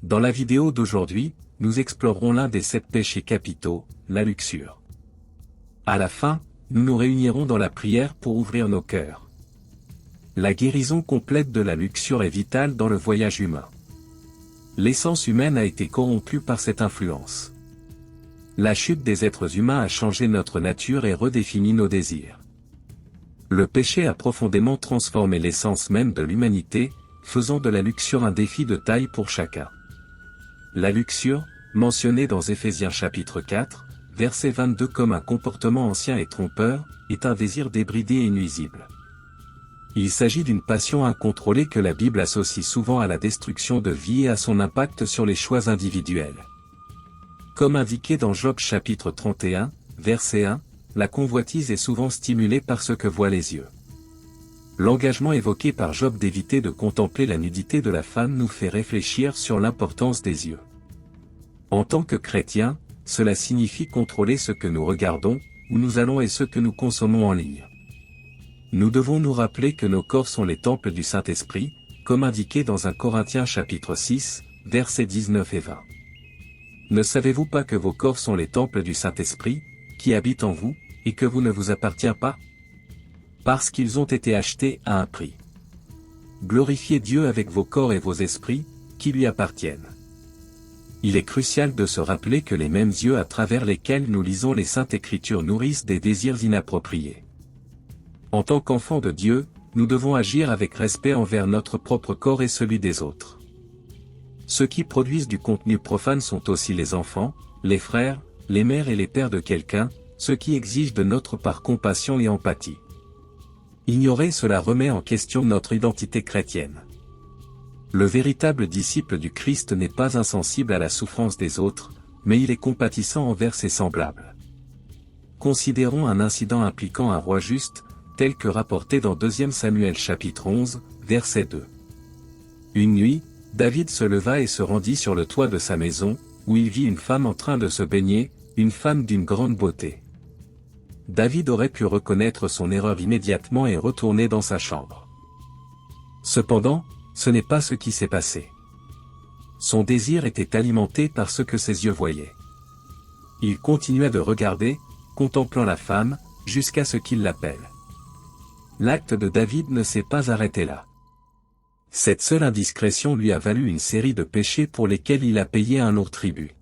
Dans la vidéo d'aujourd'hui, nous explorerons l'un des 7 péchés capitaux, la luxure. À la fin, nous nous réunirons dans la prière pour ouvrir nos cœurs. La guérison complète de la luxure est vitale dans le voyage humain. L'essence humaine a été corrompue par cette influence. La chute des êtres humains a changé notre nature et redéfini nos désirs. Le péché a profondément transformé l'essence même de l'humanité, faisant de la luxure un défi de taille pour chacun. La luxure, mentionnée dans Éphésiens chapitre 4, verset 22 comme un comportement ancien et trompeur, est un désir débridé et nuisible. Il s'agit d'une passion incontrôlée que la Bible associe souvent à la destruction de vie et à son impact sur les choix individuels. Comme indiqué dans Job chapitre 31, verset 1, la convoitise est souvent stimulée par ce que voient les yeux. L'engagement évoqué par Job d'éviter de contempler la nudité de la femme nous fait réfléchir sur l'importance des yeux. En tant que chrétiens, cela signifie contrôler ce que nous regardons, où nous allons et ce que nous consommons en ligne. Nous devons nous rappeler que nos corps sont les temples du Saint-Esprit, comme indiqué dans 1 Corinthiens chapitre 6, versets 19 et 20. Ne savez-vous pas que vos corps sont les temples du Saint-Esprit, qui habite en vous, et que vous ne vous appartient pas? Parce qu'ils ont été achetés à un prix. Glorifiez Dieu avec vos corps et vos esprits, qui lui appartiennent. Il est crucial de se rappeler que les mêmes yeux à travers lesquels nous lisons les Saintes Écritures nourrissent des désirs inappropriés. En tant qu'enfants de Dieu, nous devons agir avec respect envers notre propre corps et celui des autres. Ceux qui produisent du contenu profane sont aussi les enfants, les frères, les mères et les pères de quelqu'un, ceux qui exigent de notre part compassion et empathie. Ignorer cela remet en question notre identité chrétienne. Le véritable disciple du Christ n'est pas insensible à la souffrance des autres, mais il est compatissant envers ses semblables. Considérons un incident impliquant un roi juste, tel que rapporté dans 2 Samuel chapitre 11, verset 2. Une nuit, David se leva et se rendit sur le toit de sa maison, où il vit une femme en train de se baigner, une femme d'une grande beauté. David aurait pu reconnaître son erreur immédiatement et retourner dans sa chambre. Cependant, ce n'est pas ce qui s'est passé. Son désir était alimenté par ce que ses yeux voyaient. Il continua de regarder, contemplant la femme, jusqu'à ce qu'il l'appelle. L'acte de David ne s'est pas arrêté là. Cette seule indiscrétion lui a valu une série de péchés pour lesquels il a payé un lourd tribut.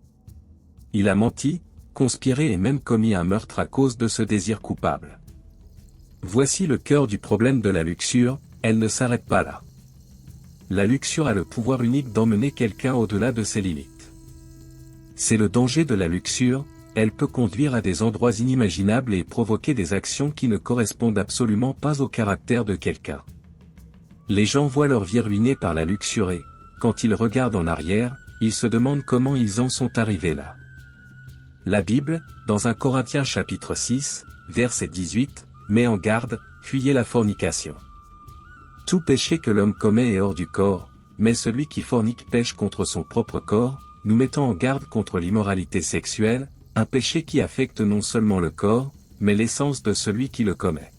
Il a menti, conspiré et même commis un meurtre à cause de ce désir coupable. Voici le cœur du problème de la luxure, elle ne s'arrête pas là. La luxure a le pouvoir unique d'emmener quelqu'un au-delà de ses limites. C'est le danger de la luxure, elle peut conduire à des endroits inimaginables et provoquer des actions qui ne correspondent absolument pas au caractère de quelqu'un. Les gens voient leur vie ruinée par la luxure et, quand ils regardent en arrière, ils se demandent comment ils en sont arrivés là. La Bible, dans 1 Corinthiens chapitre 6, verset 18, met en garde, fuyez la fornication. Tout péché que l'homme commet est hors du corps, mais celui qui fornique pêche contre son propre corps, nous mettant en garde contre l'immoralité sexuelle, un péché qui affecte non seulement le corps, mais l'essence de celui qui le commet.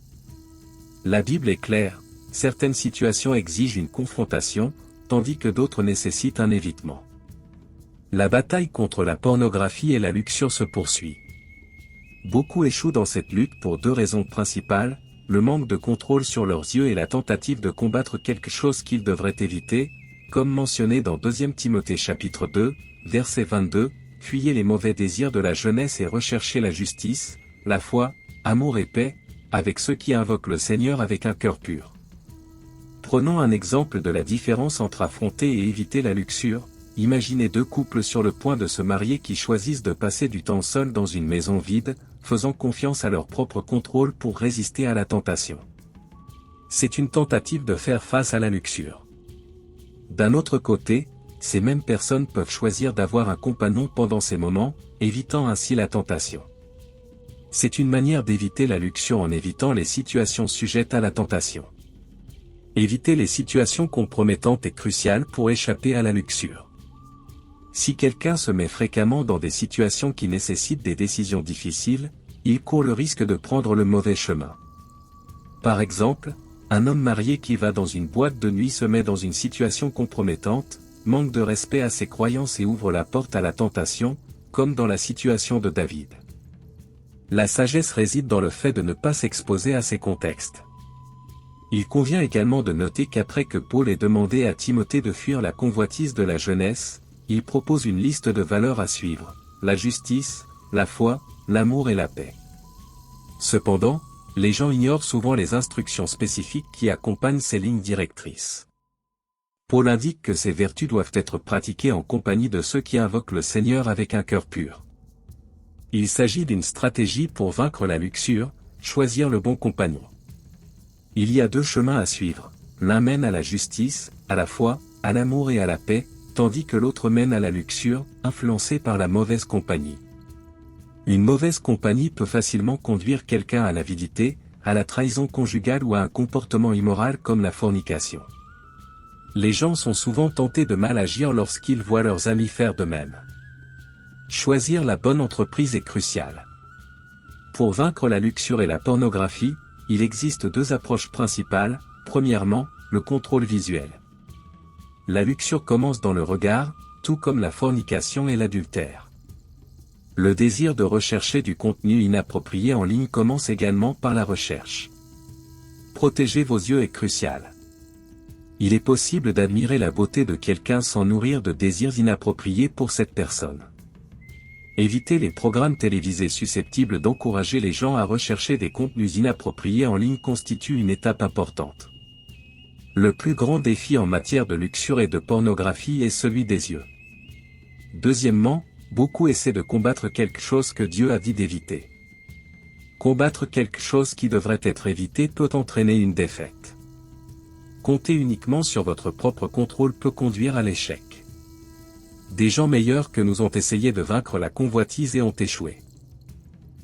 La Bible est claire, certaines situations exigent une confrontation, tandis que d'autres nécessitent un évitement. La bataille contre la pornographie et la luxure se poursuit. Beaucoup échouent dans cette lutte pour 2 raisons principales, le manque de contrôle sur leurs yeux et la tentative de combattre quelque chose qu'ils devraient éviter, comme mentionné dans 2 Timothée chapitre 2, verset 22, fuyez les mauvais désirs de la jeunesse et recherchez la justice, la foi, amour et paix, avec ceux qui invoquent le Seigneur avec un cœur pur. Prenons un exemple de la différence entre affronter et éviter la luxure. Imaginez 2 couples sur le point de se marier qui choisissent de passer du temps seuls dans une maison vide, faisant confiance à leur propre contrôle pour résister à la tentation. C'est une tentative de faire face à la luxure. D'un autre côté, ces mêmes personnes peuvent choisir d'avoir un compagnon pendant ces moments, évitant ainsi la tentation. C'est une manière d'éviter la luxure en évitant les situations sujettes à la tentation. Éviter les situations compromettantes est crucial pour échapper à la luxure. Si quelqu'un se met fréquemment dans des situations qui nécessitent des décisions difficiles, il court le risque de prendre le mauvais chemin. Par exemple, un homme marié qui va dans une boîte de nuit se met dans une situation compromettante, manque de respect à ses croyances et ouvre la porte à la tentation, comme dans la situation de David. La sagesse réside dans le fait de ne pas s'exposer à ces contextes. Il convient également de noter qu'après que Paul ait demandé à Timothée de fuir la convoitise de la jeunesse, il propose une liste de valeurs à suivre: la justice, la foi, l'amour et la paix. Cependant, les gens ignorent souvent les instructions spécifiques qui accompagnent ces lignes directrices. Paul indique que ces vertus doivent être pratiquées en compagnie de ceux qui invoquent le Seigneur avec un cœur pur. Il s'agit d'une stratégie pour vaincre la luxure, choisir le bon compagnon. Il y a deux chemins à suivre, l'un mène à la justice, à la foi, à l'amour et à la paix, tandis que l'autre mène à la luxure, influencé par la mauvaise compagnie. Une mauvaise compagnie peut facilement conduire quelqu'un à l'avidité, à la trahison conjugale ou à un comportement immoral comme la fornication. Les gens sont souvent tentés de mal agir lorsqu'ils voient leurs amis faire de même. Choisir la bonne entreprise est crucial. Pour vaincre la luxure et la pornographie, il existe deux approches principales. Premièrement, le contrôle visuel. La luxure commence dans le regard, tout comme la fornication et l'adultère. Le désir de rechercher du contenu inapproprié en ligne commence également par la recherche. Protéger vos yeux est crucial. Il est possible d'admirer la beauté de quelqu'un sans nourrir de désirs inappropriés pour cette personne. Éviter les programmes télévisés susceptibles d'encourager les gens à rechercher des contenus inappropriés en ligne constitue une étape importante. Le plus grand défi en matière de luxure et de pornographie est celui des yeux. Deuxièmement, beaucoup essaient de combattre quelque chose que Dieu a dit d'éviter. Combattre quelque chose qui devrait être évité peut entraîner une défaite. Compter uniquement sur votre propre contrôle peut conduire à l'échec. Des gens meilleurs que nous ont essayé de vaincre la convoitise et ont échoué.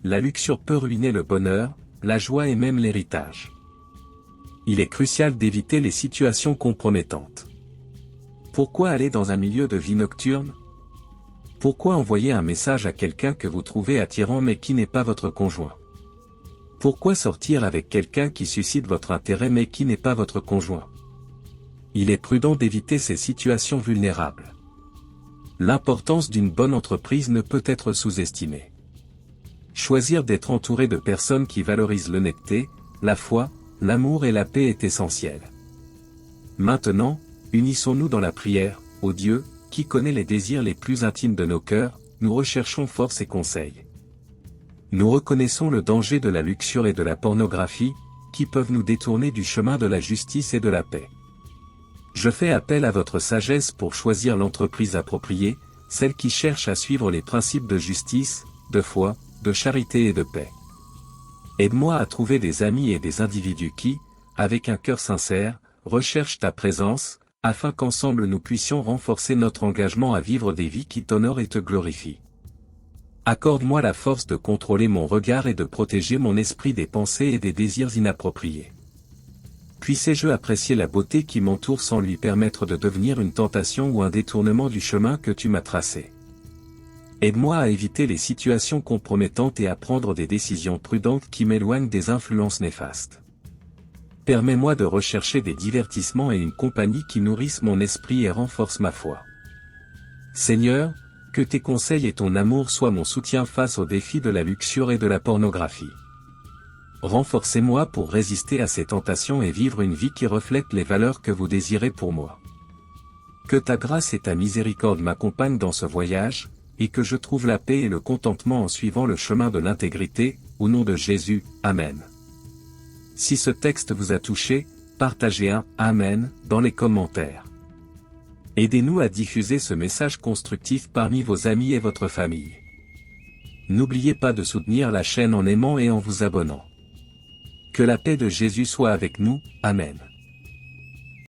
La luxure peut ruiner le bonheur, la joie et même l'héritage. Il est crucial d'éviter les situations compromettantes. Pourquoi aller dans un milieu de vie nocturne? Pourquoi envoyer un message à quelqu'un que vous trouvez attirant mais qui n'est pas votre conjoint? Pourquoi sortir avec quelqu'un qui suscite votre intérêt mais qui n'est pas votre conjoint? Il est prudent d'éviter ces situations vulnérables. L'importance d'une bonne entreprise ne peut être sous-estimée. Choisir d'être entouré de personnes qui valorisent l'honnêteté, la foi, l'amour et la paix est essentiel. Maintenant, unissons-nous dans la prière. Ô Dieu, qui connaît les désirs les plus intimes de nos cœurs, nous recherchons force et conseil. Nous reconnaissons le danger de la luxure et de la pornographie, qui peuvent nous détourner du chemin de la justice et de la paix. Je fais appel à votre sagesse pour choisir l'entreprise appropriée, celle qui cherche à suivre les principes de justice, de foi, de charité et de paix. Aide-moi à trouver des amis et des individus qui, avec un cœur sincère, recherchent ta présence, afin qu'ensemble nous puissions renforcer notre engagement à vivre des vies qui t'honorent et te glorifient. Accorde-moi la force de contrôler mon regard et de protéger mon esprit des pensées et des désirs inappropriés. Puissé-je apprécier la beauté qui m'entoure sans lui permettre de devenir une tentation ou un détournement du chemin que tu m'as tracé. Aide-moi à éviter les situations compromettantes et à prendre des décisions prudentes qui m'éloignent des influences néfastes. Permets-moi de rechercher des divertissements et une compagnie qui nourrissent mon esprit et renforcent ma foi. Seigneur, que tes conseils et ton amour soient mon soutien face aux défis de la luxure et de la pornographie. Renforcez-moi pour résister à ces tentations et vivre une vie qui reflète les valeurs que vous désirez pour moi. Que ta grâce et ta miséricorde m'accompagnent dans ce voyage, et que je trouve la paix et le contentement en suivant le chemin de l'intégrité, au nom de Jésus, Amen. Si ce texte vous a touché, partagez un « Amen » dans les commentaires. Aidez-nous à diffuser ce message constructif parmi vos amis et votre famille. N'oubliez pas de soutenir la chaîne en aimant et en vous abonnant. Que la paix de Jésus soit avec nous, Amen.